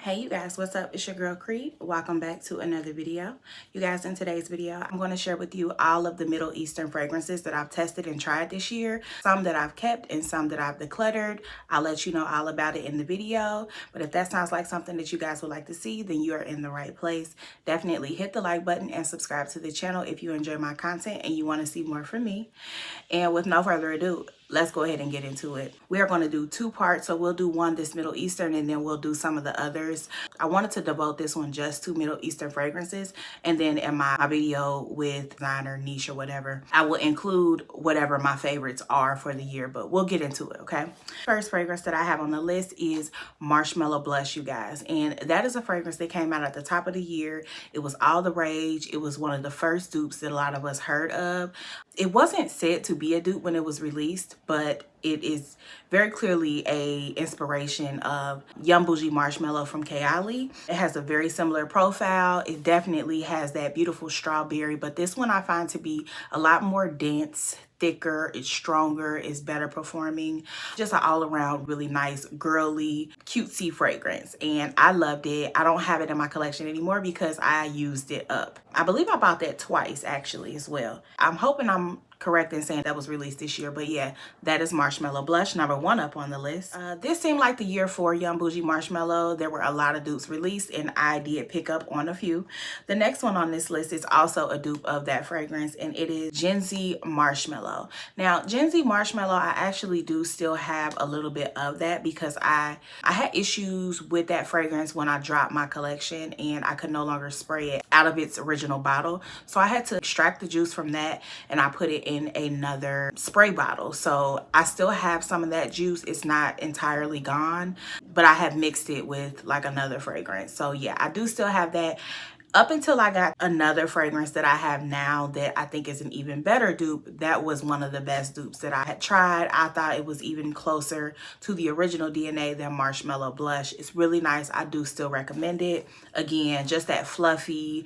Hey you guys, what's up? It's your girl Cree. Welcome back to another video. You guys, in today's video, I'm going to share with you all of the Middle Eastern fragrances that I've tested and tried this year. Some that I've kept and some that I've decluttered. I'll let you know all about it in the video. But if that sounds like something that you guys would like to see, then you are in the right place. Definitely hit the like button and subscribe to the channel if you enjoy my content and you want to see more from me. And with no further ado, let's go ahead and get into it. We are going to do two parts. So we'll do one this Middle Eastern and then we'll do some of the others. I wanted to devote this one just to Middle Eastern fragrances. And then in my video with designer, niche, or whatever, I will include whatever my favorites are for the year. But we'll get into it, okay? First fragrance that I have on the list is Marshmallow Blush, you guys. And that is a fragrance that came out at the top of the year. It was all the rage. It was one of the first dupes that a lot of us heard of. It wasn't said to be a dupe when it was released, but it is very clearly a inspiration of Young Bougie Marshmallow from Kayali. It has a very similar profile. It definitely has that beautiful strawberry, but this one I find to be a lot more dense, thicker, it's stronger, it's better performing. Just an all-around really nice, girly, cutesy fragrance. And I loved it. I don't have it in my collection anymore because I used it up. I believe I bought that twice actually as well. I'm hoping I'm correct in saying that was released this year, but yeah, that is Marshmallow Blush, #1 up on the list. This seemed like the year for Young Bougie Marshmallow. There were a lot of dupes released and I did pick up on a few. The next one on this list is also a dupe of that fragrance, and it is Gen Z Marshmallow. Now, Gen Z Marshmallow, I actually do still have a little bit of that because I had issues with that fragrance when I dropped my collection and I could no longer spray it out of its original bottle. So I had to extract the juice from that and I put it in another spray bottle. So I still have some of that juice. It's not entirely gone, but I have mixed it with like another fragrance. So yeah, I do still have that. Up until I got another fragrance that I have now that I think is an even better dupe. That was one of the best dupes that I had tried. I thought it was even closer to the original DNA than Marshmallow Blush. It's really nice. I do still recommend it. Again, just that fluffy,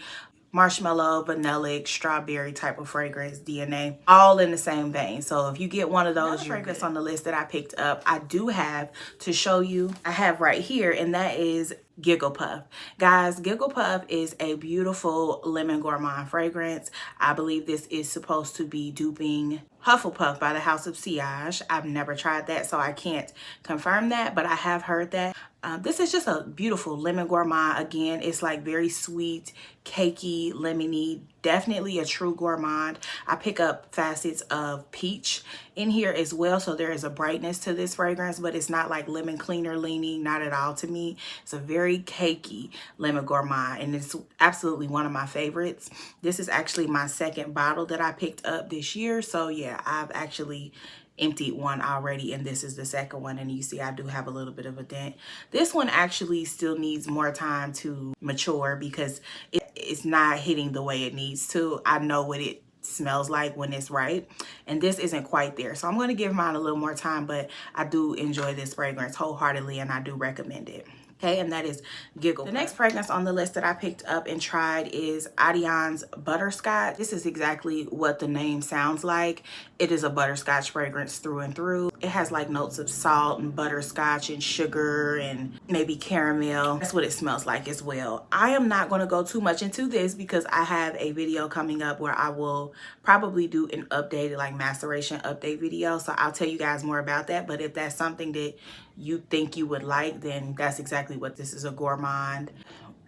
marshmallow, vanillic, strawberry type of fragrance DNA, all in the same vein. So if you get one of those fragrances on the list that I picked up, I do have to show you. I have right here, and that is Giggle Puff. Guys, Giggle Puff is a beautiful lemon gourmand fragrance. I believe this is supposed to be duping Hufflepuff by the House of Sillage. I've never tried that, so I can't confirm that, but I have heard that. This is just a beautiful lemon gourmand. Again, it's like very sweet, cakey, lemony, definitely a true gourmand. I pick up facets of peach in here as well, so there is a brightness to this fragrance, but it's not like lemon cleaner leaning, not at all to me. It's a very cakey lemon gourmand, and it's absolutely one of my favorites. This is actually my second bottle that I picked up this year, so yeah, I've actually emptied one already and this is the second one, and you see I do have a little bit of a dent. This one actually still needs more time to mature because it's not hitting the way it needs to. I know what it smells like when it's right, and this isn't quite there, so I'm going to give mine a little more time, but I do enjoy this fragrance wholeheartedly and I do recommend it. Okay, and that is Giggle. The next fragrance on the list that I picked up and tried is Adion's Butterscotch. This is exactly what the name sounds like. It is a butterscotch fragrance through and through. It has like notes of salt and butterscotch and sugar and maybe caramel. That's what it smells like as well. I am not going to go too much into this because I have a video coming up where I will probably do an updated like maceration update video. So I'll tell you guys more about that. But if that's something that you think you would like, then that's exactly what this is, a gourmand.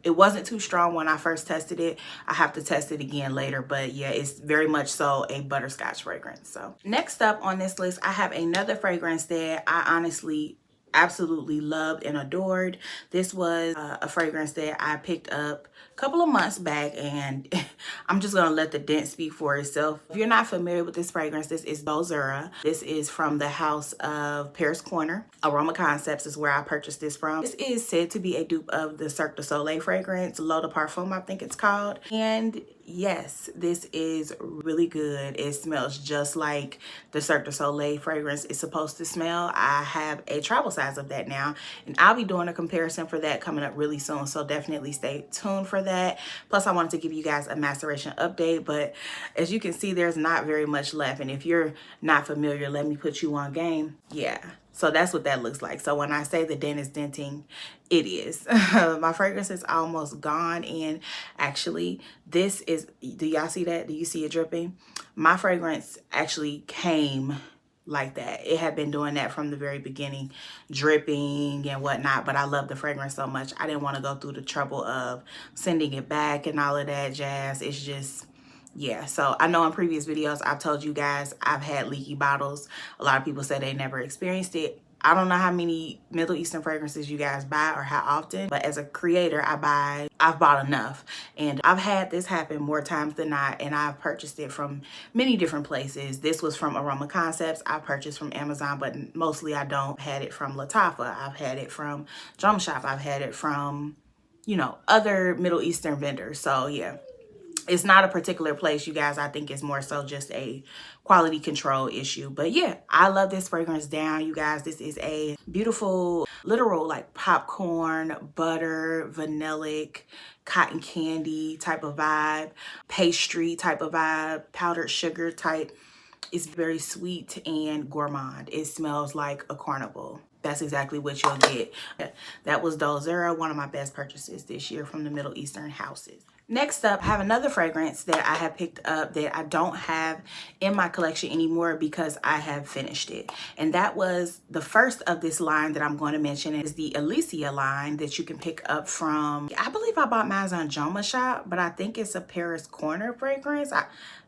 It wasn't too strong when I first tested it. I have to test it again later, but yeah, it's very much so a butterscotch fragrance. So next up on this list, I have another fragrance that I honestly absolutely loved and adored. This was a fragrance that I picked up a couple of months back, and I'm just gonna let the dent speak for itself. If you're not familiar with this fragrance, this is Bozura. This is from the house of Paris Corner. Aroma Concepts is where I purchased this from. This is said to be a dupe of the Cirque du Soleil fragrance, L'Eau de Parfum, I think it's called. And yes, this is really good. It smells just like the Cirque du Soleil fragrance is supposed to smell. I have a travel size of that now, and I'll be doing a comparison for that coming up really soon, so definitely stay tuned for that. Plus, I wanted to give you guys a maceration update, but as you can see, there's not very much left, and if you're not familiar, let me put you on game. Yeah, So that's what that looks like. So when I say the dent is denting, it is. My fragrance is almost gone. And actually, this is, do y'all see that? Do you see it dripping? My fragrance actually came like that. It had been doing that from the very beginning, dripping and whatnot. But I love the fragrance so much, I didn't want to go through the trouble of sending it back and all of that jazz. It's just, yeah. So I know in previous videos I've told you guys I've had leaky bottles. A lot of people say they never experienced it. I don't know how many Middle Eastern fragrances you guys buy or how often, but as a creator, I've bought enough. And I've had this happen more times than not, and I've purchased it from many different places. This was from Aroma Concepts. I purchased from Amazon, but mostly I don't. Had it from Latafa. I've had it from Drum Shop. I've had it from, you know, other Middle Eastern vendors. So yeah. It's not a particular place, you guys. I think it's more so just a quality control issue. But yeah, I love this fragrance down, you guys. This is a beautiful, literal like popcorn, butter, vanillic, cotton candy type of vibe, pastry type of vibe, powdered sugar type. It's very sweet and gourmand. It smells like a carnival. That's exactly what you'll get. That was Dozera, one of my best purchases this year from the Middle Eastern houses. Next up, I have another fragrance that I have picked up that I don't have in my collection anymore because I have finished it. And that was the first of this line that I'm going to mention. Is the Alicia line that you can pick up from, I believe I bought mine on Joma Shop, but I think it's a Paris Corner fragrance.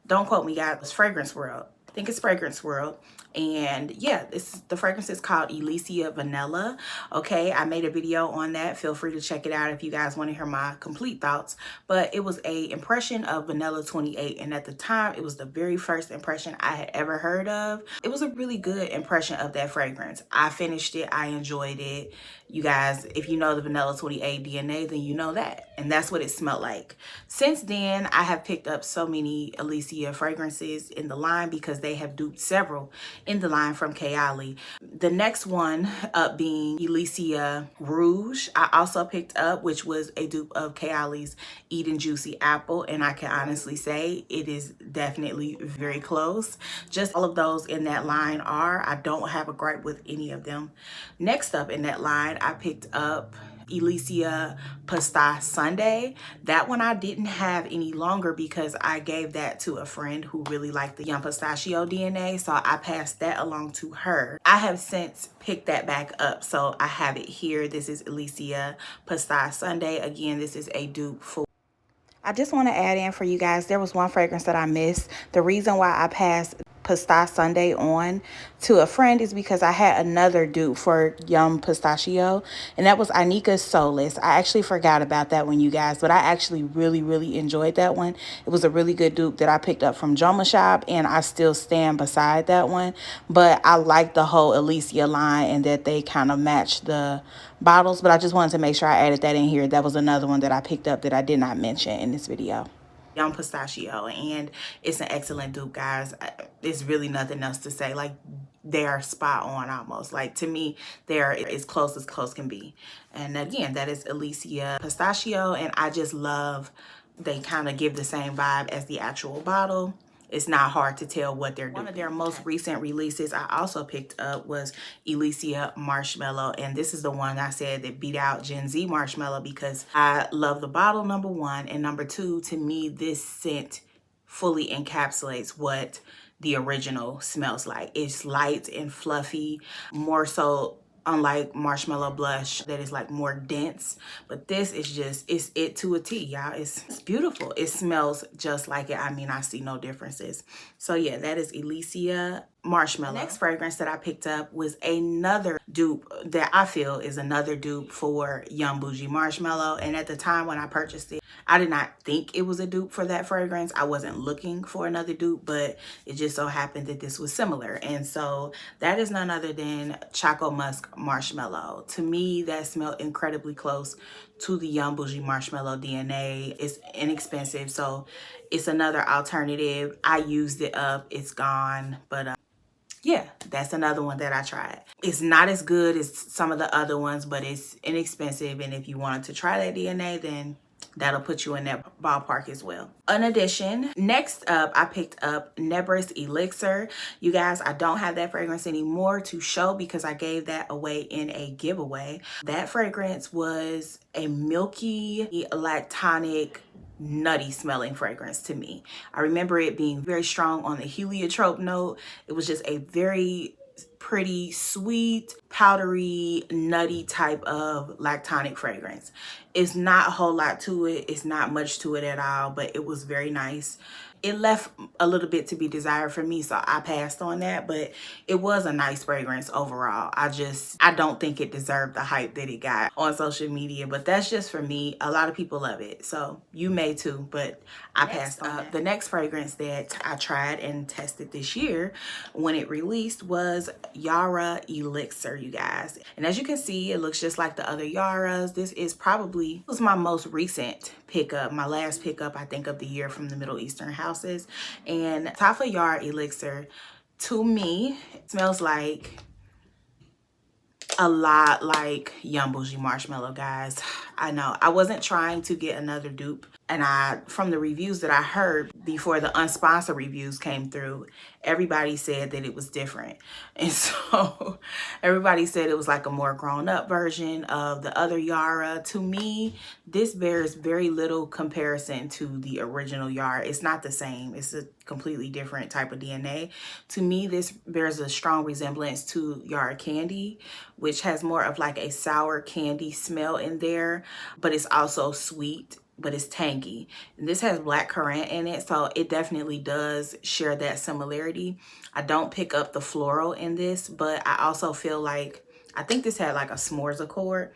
Don't quote me, guys. It's Fragrance World. I think it's Fragrance World. And yeah, the fragrance is called Alicia Vanilla. Okay, I made a video on that. Feel free to check it out if you guys want to hear my complete thoughts. But it was a impression of Vanilla 28, and at the time it was the very first impression I had ever heard of. It was a really good impression of that fragrance. I finished it. I enjoyed it. You guys, if you know the Vanilla 28 DNA, then you know that. And that's what it smelled like. Since then, I have picked up so many Alicia fragrances in the line because they have duped several in the line from Kayali. The next one up being Alicia Rouge, I also picked up, which was a dupe of Kayali's Eat and Juicy Apple. And I can honestly say it is definitely very close. Just all of those in that line are. I don't have a gripe with any of them. Next up in that line, I picked up Alicia Pistache Sundae. That one I didn't have any longer because I gave that to a friend who really liked the Young Pistachio DNA, so I passed that along to her. I have since picked that back up, so I have it here. This is Alicia Pistache Sundae. Again, this is a dupe for. I just want to add in for you guys, there was one fragrance that I missed. The reason why I passed Pistache Sundae on to a friend is because I had another dupe for Yum Pistachio, and that was Anika's Solace. I actually forgot about that one, you guys, but I actually really enjoyed that one. It was a really good dupe that I picked up from Joma Shop, and I still stand beside that one. But I like the whole Alicia line and that they kind of match the bottles, but I just wanted to make sure I added that in here. That was another one that I picked up that I did not mention in this video. Young Pistachio, and it's an excellent dupe, guys. There's really nothing else to say. Like, they are spot on almost. Like, to me, they're as close can be. And again, that is Alicia Pistachio, and I just love they kind of give the same vibe as the actual bottle. It's not hard to tell what they're doing. One of their most recent releases I also picked up was Alicia Marshmallow. And this is the one I said that beat out Gen Z Marshmallow because I love the bottle, number one. And number two, to me, this scent fully encapsulates what the original smells like. It's light and fluffy, more so unlike Marshmallow Blush that is like more dense, but this is just, it's it to a T, y'all. It's beautiful. It smells just like it. I mean, I see no differences. So yeah, that is Alicia Marshmallow. The next fragrance that I picked up was another dupe that I feel is another dupe for Young Bougie Marshmallow. And at the time when I purchased it, I did not think it was a dupe for that fragrance. I wasn't looking for another dupe, but it just so happened that this was similar. And so that is none other than Choco Musk Marshmallow. To me, that smelled incredibly close to the Young Bougie Marshmallow DNA. It's inexpensive, so it's another alternative. I used it up, it's gone, but yeah, that's another one that I tried. It's not as good as some of the other ones, but it's inexpensive, and if you wanted to try that DNA, then that'll put you in that ballpark as well. In addition, next up, I picked up Nebris Elixir. You guys, I don't have that fragrance anymore to show because I gave that away in a giveaway. That fragrance was a milky, lactonic, nutty smelling fragrance to me. I remember it being very strong on the heliotrope note. It was just a very pretty, sweet, powdery, nutty type of lactonic fragrance. It's not a whole lot to it. It's not much to it at all, but it was very nice. It left a little bit to be desired for me, so I passed on that, but it was a nice fragrance overall. I don't think it deserved the hype that it got on social media, but that's just for me. A lot of people love it, so you may too, but I passed on that. The next fragrance that I tried and tested this year when it released was Yara Elixir, you guys. And as you can see, it looks just like the other Yaras. This was my most recent pickup, my last pickup, I think, of the year from the Middle Eastern houses. And Tafa Yara Elixir, to me, it smells like a lot like Young Bougie Marshmallow, guys. I know I wasn't trying to get another dupe, and from the reviews that I heard before the unsponsored reviews came through, everybody said that it was different. And so everybody said it was like a more grown up version of the other Yara. To me, this bears very little comparison to the original Yara. It's not the same. It's a completely different type of DNA. To me, this bears a strong resemblance to Yara Candy, which has more of like a sour candy smell in there, but it's also sweet, but it's tangy. And this has black currant in it, so it definitely does share that similarity. I don't pick up the floral in this, but I also feel like, I think this had like a s'mores accord.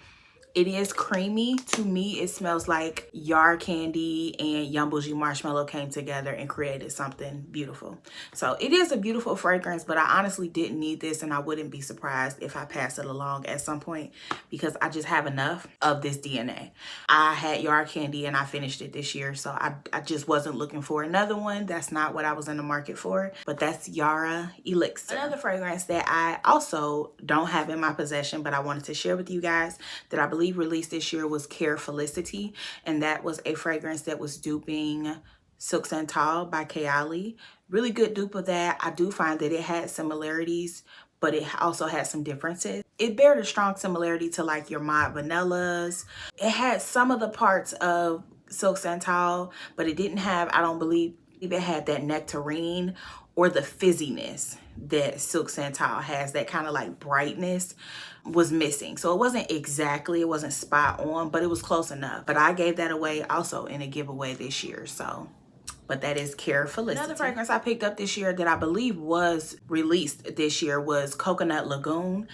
It is creamy. To me, it smells like Yara Candy and Young Bougie Marshmallow came together and created something beautiful. So it is a beautiful fragrance, but I honestly didn't need this, and I wouldn't be surprised if I pass it along at some point because I just have enough of this DNA. I had Yara Candy and I finished it this year, so I just wasn't looking for another one. That's not what I was in the market for, but that's Yara Elixir. Another fragrance that I also don't have in my possession, but I wanted to share with you guys that I believe released this year was Care Felicity, and that was a fragrance that was duping Silk Santal by Kayali. Really good dupe of that. I do find that it had similarities, but it also had some differences. It bared a strong similarity to like your Mod Vanillas. It had some of the parts of Silk Santal, but it didn't have, I don't believe it had that nectarine or the fizziness that Silk Santal has. That kind of like brightness was missing. So it wasn't spot on, but it was close enough. But I gave that away also in a giveaway this year. So, but that is Care Felicity. Another fragrance I picked up this year that I believe was released this year was Coconut Lagoon.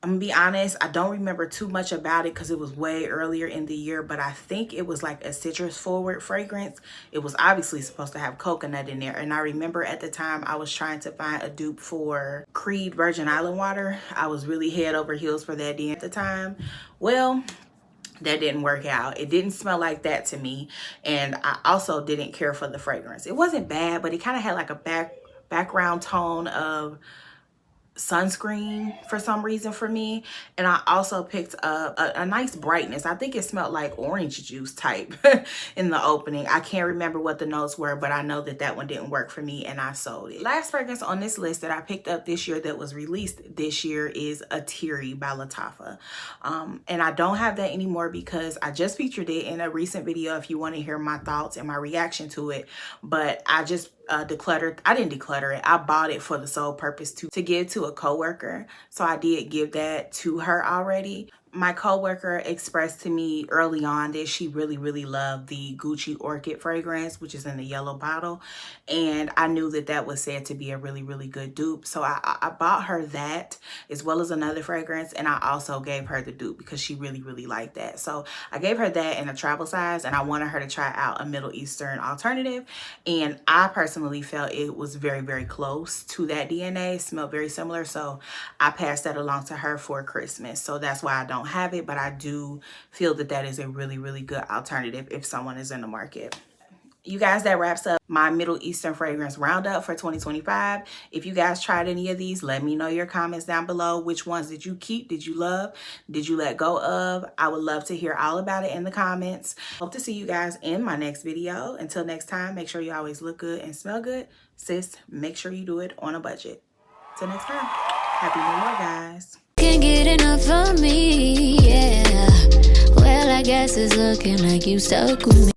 I'm gonna be honest, I don't remember too much about it because it was way earlier in the year, but I think it was like a citrus forward fragrance. It was obviously supposed to have coconut in there. And I remember at the time I was trying to find a dupe for Creed Virgin Island Water. I was really head over heels for that at the time. Well, that didn't work out. It didn't smell like that to me. And I also didn't care for the fragrance. It wasn't bad, but it kind of had like a background tone of sunscreen for some reason for me. And I also picked up a nice brightness. I think it smelled like orange juice type in the opening. I can't remember what the notes were, but I know that that one didn't work for me and I sold it. Last fragrance on this list that I picked up this year that was released this year is Atiri by Lattafa. And I don't have that anymore because I just featured it in a recent video if you want to hear my thoughts and my reaction to it. But I just I didn't declutter it. I bought it for the sole purpose to give to a coworker. So I did give that to her already. My coworker expressed to me early on that she really loved the Gucci Orchid fragrance, which is in the yellow bottle. And I knew that that was said to be a really good dupe. So I bought her that as well as another fragrance. And I also gave her the dupe because she really liked that. So I gave her that in a travel size and I wanted her to try out a Middle Eastern alternative. And I personally felt it was very close to that DNA. It smelled very similar. So I passed that along to her for Christmas. So that's why I don't have it, but I do feel that that is a really good alternative if someone is in the market. You guys, that wraps up my Middle Eastern fragrance roundup for 2025. If you guys tried any of these, let me know your comments down below. Which ones did you keep? Did you love? Did you let go of? I would love to hear all about it in the comments. Hope to see you guys in my next video. Until next time, make sure you always look good and smell good. Sis, make sure you do it on a budget. Till next time, Happy New Year, guys. Can't get enough of me, yeah. Well, I guess it's looking like you stuck with me.